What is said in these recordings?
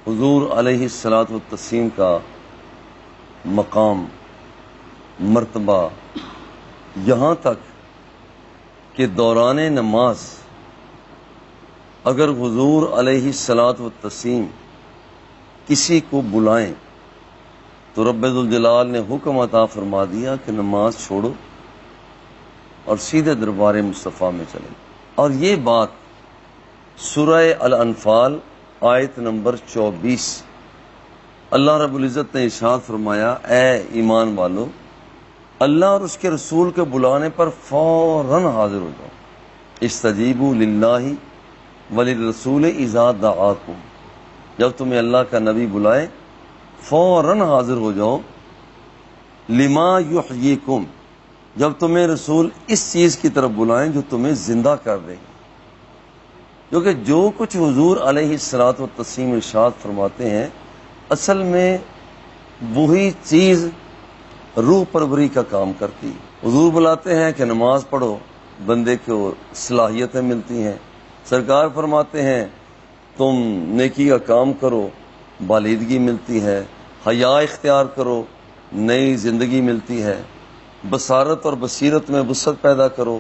حضور علیہ الصلوۃ والتسلیم کا مقام مرتبہ یہاں تک کہ دوران نماز اگر حضور علیہ الصلوۃ والتسلیم کسی کو بلائیں تو رب ذوالجلال نے حکم عطا فرما دیا کہ نماز چھوڑو اور سیدھے دربار مصطفیٰ میں چلیں. اور یہ بات سورہ الانفال آیت نمبر 24 اللہ رب العزت نے ارشاد فرمایا، اے ایمان والو اللہ اور اس کے رسول کے بلانے پر فوراً حاضر ہو جاؤ. استجیبوا للہ وللرسول اذا دعاکم، جب تمہیں اللہ کا نبی بلائے فوراً حاضر ہو جاؤ. لما یحییکم، جب تمہیں رسول اس چیز کی طرف بلائیں جو تمہیں زندہ کر دے. کیونکہ جو کچھ حضور علیہ الصلوۃ والتسلیم ارشاد فرماتے ہیں اصل میں وہی چیز روح پروری کا کام کرتی. حضور بلاتے ہیں کہ نماز پڑھو، بندے کو صلاحیتیں ملتی ہیں. سرکار فرماتے ہیں تم نیکی کا کام کرو، بالیدگی ملتی ہے. حیا اختیار کرو، نئی زندگی ملتی ہے. بصارت اور بصیرت میں وسعت پیدا کرو،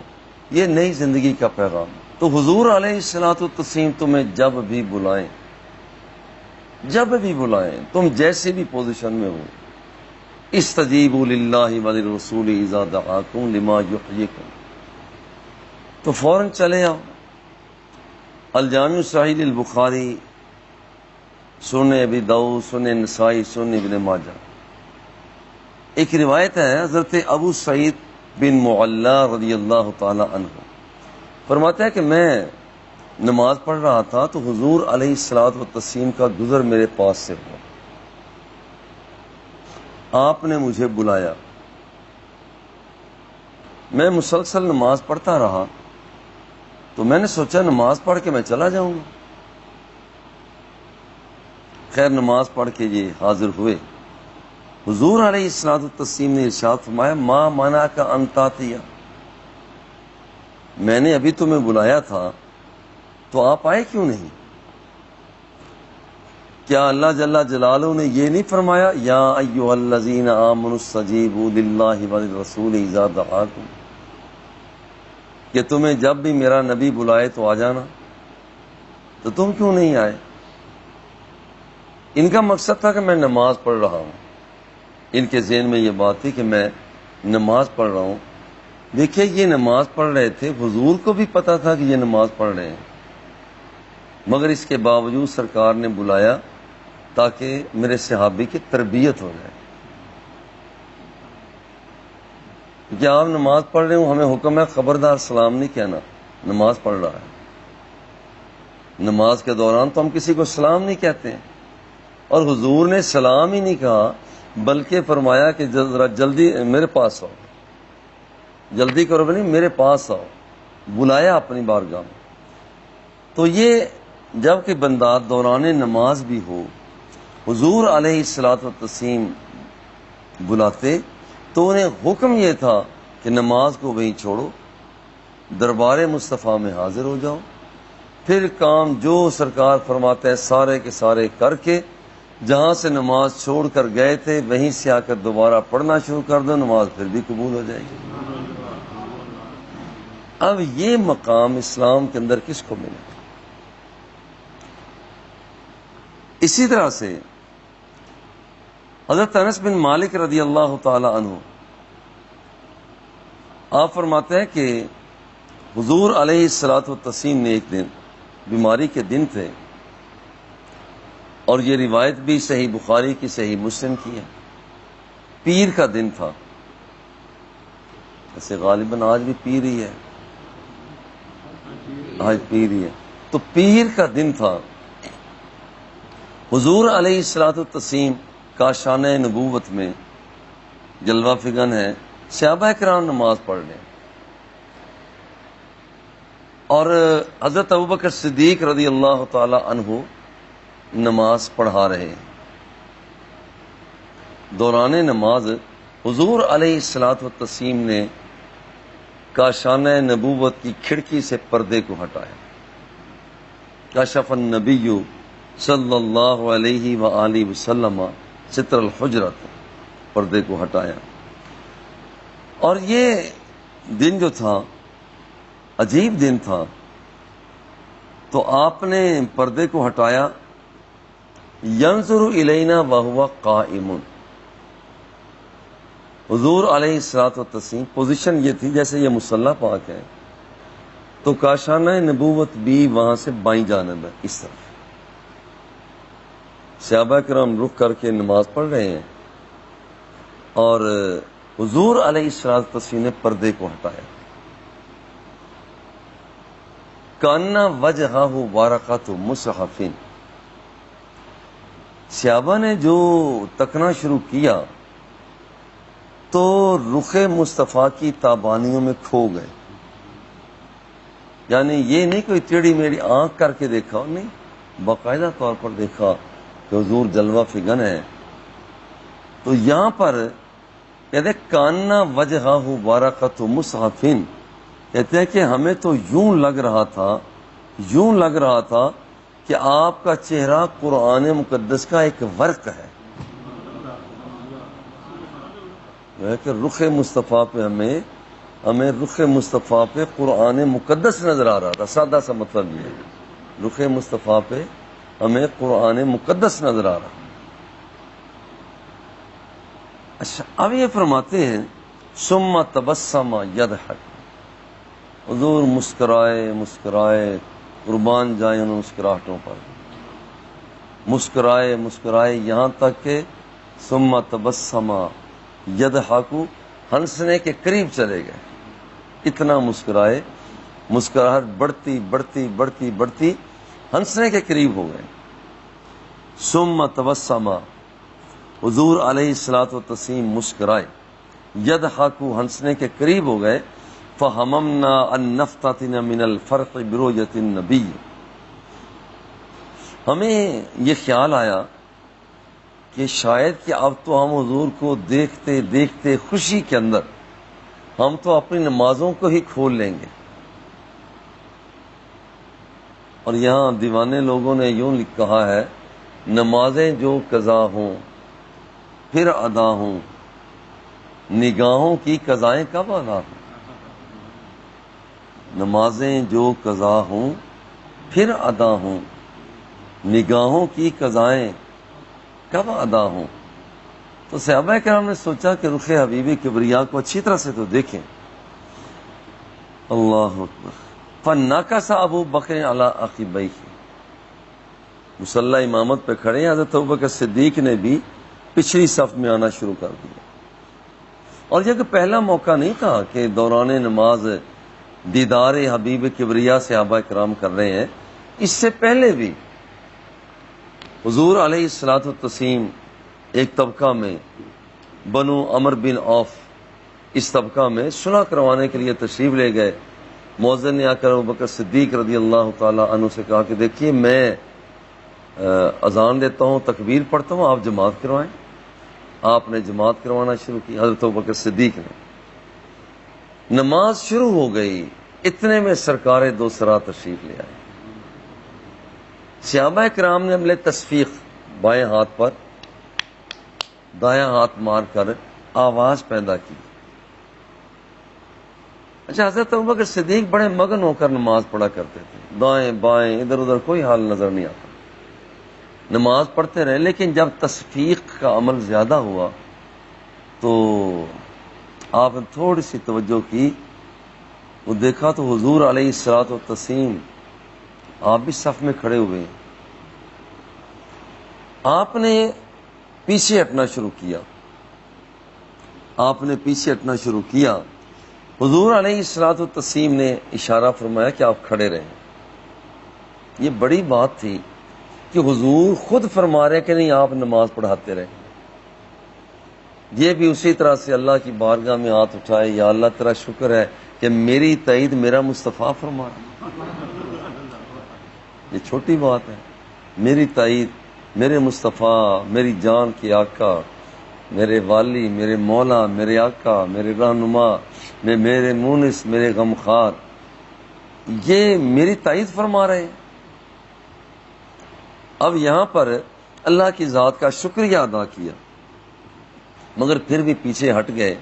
یہ نئی زندگی کا پیغام. تو حضور علیہ الصلوۃ والتسلیم تمہیں جب بھی بلائیں، تم جیسے بھی پوزیشن میں ہو، استجیبوا للہ وللرسول اذا دعاکم لما یحییکم، تو فوراً چلے آؤ. الجامع صحیح البخاری، سنن ابی داؤد، سنن نسائی، سنن ابن ماجہ. ایک روایت ہے حضرت ابو سعید بن معلی رضی اللہ تعالی عنہ فرماتا ہے کہ میں نماز پڑھ رہا تھا تو حضور علیہ الصلوۃ والتسلیم کا گزر میرے پاس سے ہوا. آپ نے مجھے بلایا، میں مسلسل نماز پڑھتا رہا تو میں نے سوچا نماز پڑھ کے میں چلا جاؤں گا. خیر نماز پڑھ کے یہ حاضر ہوئے. حضور علیہ الصلوۃ والتسلیم نے ارشاد فرمایا، ما منعک ان تأتی، میں نے ابھی تمہیں بلایا تھا تو آپ آئے کیوں نہیں؟ کیا اللہ جل جلالہ نے یہ نہیں فرمایا یا ایھا الذین آمنوا استجیبوا للہ وللرسول اذا دعاکم، کہ تمہیں جب بھی میرا نبی بلائے تو آ جانا؟ تو تم کیوں نہیں آئے؟ ان کا مقصد تھا کہ میں نماز پڑھ رہا ہوں. ان کے ذہن میں یہ بات تھی کہ میں نماز پڑھ رہا ہوں. دیکھیے یہ نماز پڑھ رہے تھے، حضور کو بھی پتا تھا کہ یہ نماز پڑھ رہے ہیں، مگر اس کے باوجود سرکار نے بلایا تاکہ میرے صحابی کی تربیت ہو جائے. کہ آپ نماز پڑھ رہے ہوں، ہمیں حکم ہے خبردار سلام نہیں کہنا، نماز پڑھ رہا ہے. نماز کے دوران تو ہم کسی کو سلام نہیں کہتے ہیں، اور حضور نے سلام ہی نہیں کہا بلکہ فرمایا کہ ذرا جلدی میرے پاس آؤ، جلدی کرو بنی میرے پاس آؤ، بلایا اپنی بارگاہ میں. تو یہ جب کہ بندہ دوران نماز بھی ہو حضور علیہ الصلوۃ والتسلیم بلاتے تو انہیں حکم یہ تھا کہ نماز کو وہیں چھوڑو، دربار مصطفیٰ میں حاضر ہو جاؤ. پھر کام جو سرکار فرماتے ہیں سارے کے سارے کر کے جہاں سے نماز چھوڑ کر گئے تھے وہیں سے آ کر دوبارہ پڑھنا شروع کر دو، نماز پھر بھی قبول ہو جائے گی. اب یہ مقام اسلام کے اندر کس کو ملا؟ اسی طرح سے حضرت انس بن مالک رضی اللہ تعالی عنہ آپ فرماتے ہیں کہ حضور علیہ الصلوۃ والتسلیم نے ایک دن، بیماری کے دن تھے، اور یہ روایت بھی صحیح بخاری کی صحیح مسلم کی ہے، پیر کا دن تھا. ایسے غالباً آج بھی پیر ہی ہے، آج پیر ہی ہے. تو پیر کا دن تھا. حضور علیہ الصلوۃ والتسلیم کا شان نبوت میں جلوہ فگن ہے. صحابہ کرام نماز پڑھ رہے ہیں اور حضرت ابوبکر صدیق رضی اللہ تعالی عنہ نماز پڑھا رہے ہیں. دوران نماز حضور علیہ الصلوۃ والتسلیم نے کاشان نبوت کی کھڑکی سے پردے کو ہٹایا. کشف النبی صلی اللہ علیہ وآلہ وسلم ستر الحجرت، پردے کو ہٹایا۔ اور یہ دن جو تھا عجیب دن تھا، تو آپ نے پردے کو ہٹایا، ینظر الینا وہو قائم، حضور علیہ الصلوۃ والتسلیم پوزیشن یہ تھی جیسے یہ مصلی پاک ہے تو کاشانہ نبوت بھی وہاں سے بائیں جانب ہے، اس طرف صحابہ کرام رخ کر کے نماز پڑھ رہے ہیں، اور حضور علیہ الصلوۃ والتسلیم نے پردے کو ہٹایا، کأن وجہہ ورقۃ مصحف، صحابہ نے جو تکنا شروع کیا تو رخ مصطفیٰ کی تابانیوں میں کھو گئے، یعنی یہ نہیں کوئی ٹیڑھی میڑھی آنکھ کر کے دیکھا، نہیں، باقاعدہ طور پر دیکھا کہ حضور جلوہ فگن ہے۔ تو یہاں پر کہتے ہیں کأن وجہہ ورقۃ مصحف، کہتے ہیں کہ ہمیں تو یوں لگ رہا تھا کہ آپ کا چہرہ قرآن مقدس کا ایک ورق ہے، کہ رخ مصطفیٰ پہ ہمیں رخ مصطفیٰ پہ قرآن مقدس نظر آ رہا تھا، سادہ سا مطلب یہ ہے، رخ مصطفیٰ پہ ہمیں قرآن مقدس نظر آ رہا۔ اچھا، اب یہ فرماتے ہیں ثم تبسم یضحک، حضور مسکرائے قربان جائیں ان مسکراہٹوں پر، مسکرائے یہاں تک کہ ثم تبسم یضحک، ہنسنے کے قریب چلے گئے، اتنا مسکراہٹ بڑھتی ہنسنے کے قریب ہو گئے۔ ثم تبسم، حضور علیہ الصلوۃ والتسلیم مسکرائے، یضحک ہنسنے کے قریب ہو گئے، فہممنا ان نفتتن من الفرق برؤیت النبی، ہمیں یہ خیال آیا کہ شاید کہ اب تو ہم حضور کو دیکھتے خوشی کے اندر ہم تو اپنی نمازوں کو ہی کھول لیں گے۔ اور یہاں دیوانے لوگوں نے یوں کہا ہے، نمازیں جو قضا ہوں پھر ادا ہوں، نگاہوں کی قضائیں کب ادا ہوں، نمازیں جو قضا ہوں پھر ادا ہوں، نگاہوں کی قضائیں کب ادا ہوں۔ تو صحابہ کرام نے سوچا کہ رخ حبیب کبریا کو اچھی طرح سے تو دیکھیں۔ اللہ اکبر۔ فنکس ابو بکر علی عقبیہ، مصلی امامت پہ کھڑے ہیں، حضرت ابوبکر صدیق نے بھی پچھلی صف میں آنا شروع کر دیا۔ اور یہ کہ پہلا موقع نہیں تھا کہ دوران نماز دیدار حبیب کبریا صحابہ کرام کر رہے ہیں، اس سے پہلے بھی حضور علیہ الصلوۃ والتسلیم ایک طبقہ میں بنو عمر بن عوف، اس طبقہ میں صلح کروانے کے لیے تشریف لے گئے۔ مؤذن نے آ کر ابوبکر صدیق رضی اللہ تعالی عنہ سے کہا کہ دیکھیے میں اذان دیتا ہوں، تکبیر پڑھتا ہوں، آپ جماعت کروائیں۔ آپ نے جماعت کروانا شروع کی، حضرت ابوبکر صدیق نے۔ نماز شروع ہو گئی، اتنے میں سرکار دو سرا تشریف لے آئے۔ صحابہ کرام نے عمل تصفیق بائیں ہاتھ پر دایاں ہاتھ مار کر آواز پیدا کی۔ اچھا، حضرت ابوبکر صدیق بڑے مگن ہو کر نماز پڑھا کرتے تھے، دائیں بائیں ادھر ادھر کوئی حال نظر نہیں آتا، نماز پڑھتے رہے۔ لیکن جب تصفیق کا عمل زیادہ ہوا تو آپ نے تھوڑی سی توجہ کی، وہ دیکھا تو حضور علیہ الصلوۃ والتسلیم آپ بھی صف میں کھڑے ہوئے ہیں۔ آپ نے پیچھے ہٹنا شروع کیا، حضور علیہ الصلوۃ والتسلیم نے اشارہ فرمایا کہ آپ کھڑے رہیں۔ یہ بڑی بات تھی کہ حضور خود فرما رہے کہ نہیں آپ نماز پڑھاتے رہیں۔ یہ بھی اسی طرح سے اللہ کی بارگاہ میں ہاتھ اٹھائے، یا اللہ تیرا شکر ہے کہ میری تائید میرا مصطفیٰ فرما رہا ہے۔ یہ چھوٹی بات ہے، میری تائید میرے مصطفیٰ، میری جان کے آقا، میرے والی، میرے مولا، میرے آقا، میرے رہنما، میرے مونس، میرے غمخوار، یہ میری تائید فرما رہے ہیں۔ اب یہاں پر اللہ کی ذات کا شکریہ ادا کیا، مگر پھر بھی پیچھے ہٹ گئے۔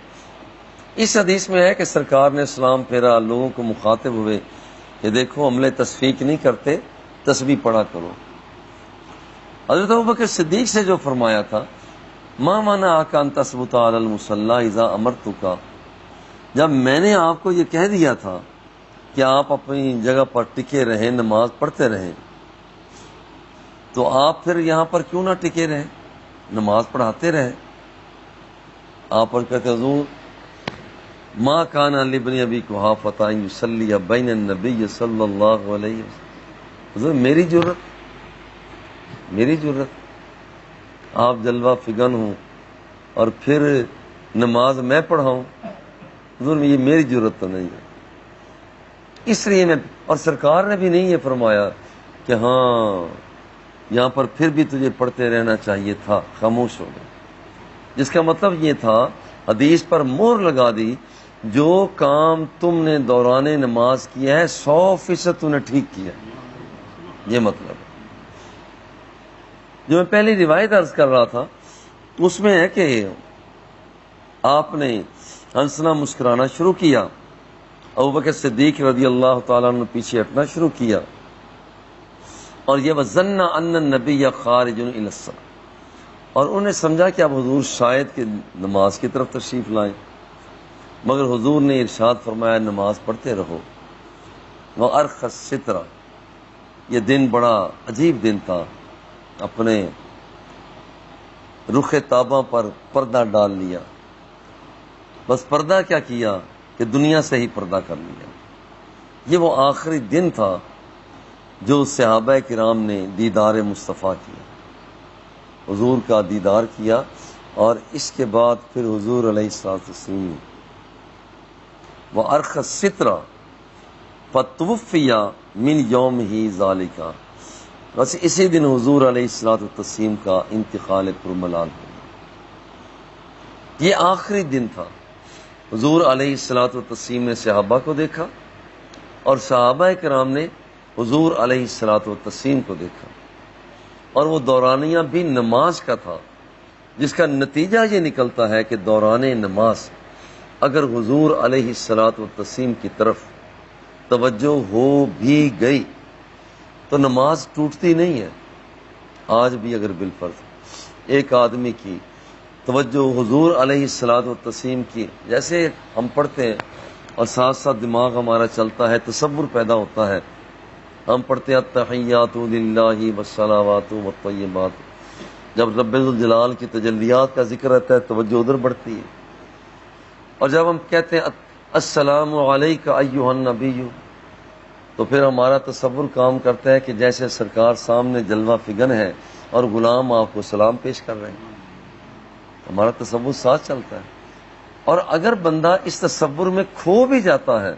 اس حدیث میں ہے کہ سرکار نے سلام پھیرا، لوگوں کو مخاطب ہوئے کہ دیکھو عمل تصفیق نہیں کرتے، تسبیح پڑھا کرو۔ حضرت ابوبکر صدیق سے جو فرمایا تھا، ما منعک ان تثبت علی المصلی اذا امرتک، جب میں نے آپ کو یہ کہہ دیا تھا کہ آپ اپنی جگہ پر ٹکے رہیں، نماز پڑھتے رہیں، تو آپ پھر یہاں پر کیوں نہ ٹکے رہیں، نماز پڑھاتے رہیں۔ آپ پر کہتے حضور ما کان لابن ابی قحافہ ان یصلی بین النبی صلی اللہ علیہ وسلم، حضور میری جرت آپ جلوہ فگن ہوں اور پھر نماز میں پڑھاؤں، حضور یہ میری جرت تو نہیں ہے۔ اس لیے میں، اور سرکار نے بھی نہیں یہ فرمایا کہ ہاں یہاں پر پھر بھی تجھے پڑھتے رہنا چاہیے تھا، خاموش ہو گئے، جس کا مطلب یہ تھا، حدیث پر مہر لگا دی، جو کام تم نے دوران نماز کیا ہے 100% تم نے ٹھیک کیا، یہ مطلب ہے۔ جو میں پہلی روایت عرض کر رہا تھا اس میں ہے کہ آپ نے ہنسنا مسکرانا شروع کیا، ابوبکر صدیق رضی اللہ تعالیٰ عنہ پیچھے ہٹنا شروع کیا، اور یہ وَظَنَّ أَنَّ النَّبِيَّ خَارِجٌ إِلَى الصَّلَاةِ، اور انہوں نے سمجھا کہ اب حضور شاید کہ نماز کی طرف تشریف لائیں، مگر حضور نے ارشاد فرمایا نماز پڑھتے رہو۔ وَأَرْخَى السِّتْرَ، یہ دن بڑا عجیب دن تھا، اپنے رخ تاباں پر پردہ ڈال لیا، بس پردہ کیا کیا کہ دنیا سے ہی پردہ کر لیا۔ یہ وہ آخری دن تھا جو صحابہ کرام نے دیدار مصطفیٰ کیا، حضور کا دیدار کیا، اور اس کے بعد پھر حضور علیہ السلام وَأَرْخَى السِّتْرَ فَتُوفِّيَ مِنْ يَوْمِهِ ذَلِكَ، بس اسی دن حضور علیہ السلام کا انتقال پرملال ہو گیا۔ یہ آخری دن تھا، حضور علیہ السلام نے صحابہ کو دیکھا اور صحابہ کرام نے حضور علیہ السلام کو دیکھا، اور وہ دورانیہ بھی نماز کا تھا، جس کا نتیجہ یہ نکلتا ہے کہ دوران نماز اگر حضور علیہ السلام کی طرف توجہ ہو بھی گئی تو نماز ٹوٹتی نہیں ہے۔ آج بھی اگر بالفرض ایک آدمی کی توجہ حضور علیہ السلام کی، جیسے ہم پڑھتے ہیں اور ساتھ ساتھ دماغ ہمارا چلتا ہے، تصور پیدا ہوتا ہے، ہم پڑھتے ہیں التحیات للہ والصلوات والطیبات، جب رب الجلال کی تجلیات کا ذکر رہتا ہے توجہ ادھر بڑھتی ہے، اور جب ہم کہتے ہیں السلام علیک ایھا النبی، تو پھر ہمارا تصور کام کرتا ہے کہ جیسے سرکار سامنے جلوہ فگن ہے اور غلام آپ کو سلام پیش کر رہے ہیں، ہمارا تصور ساتھ چلتا ہے۔ اور اگر بندہ اس تصور میں کھو بھی جاتا ہے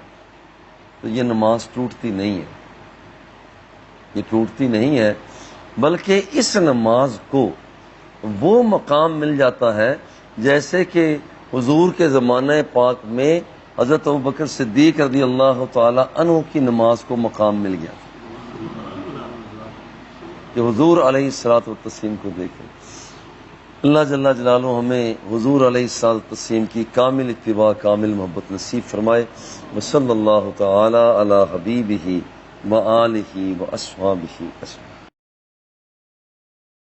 تو یہ نماز ٹوٹتی نہیں ہے، یہ ٹوٹتی نہیں ہے، بلکہ اس نماز کو وہ مقام مل جاتا ہے جیسے کہ حضور کے زمانہ پاک میں حضرت ابوبکر صدیق رضی اللہ تعالی عنہ کی نماز کو مقام مل گیا کہ حضور علیہ السلام کو دیکھیں۔ اللہ جل جلالہ ہمیں حضور علیہ السلام کی کامل اتباع، کامل محبت نصیب فرمائے۔ وصلی اللہ تعالی علی حبیبہ وآلہ واصحابہ اجمعین۔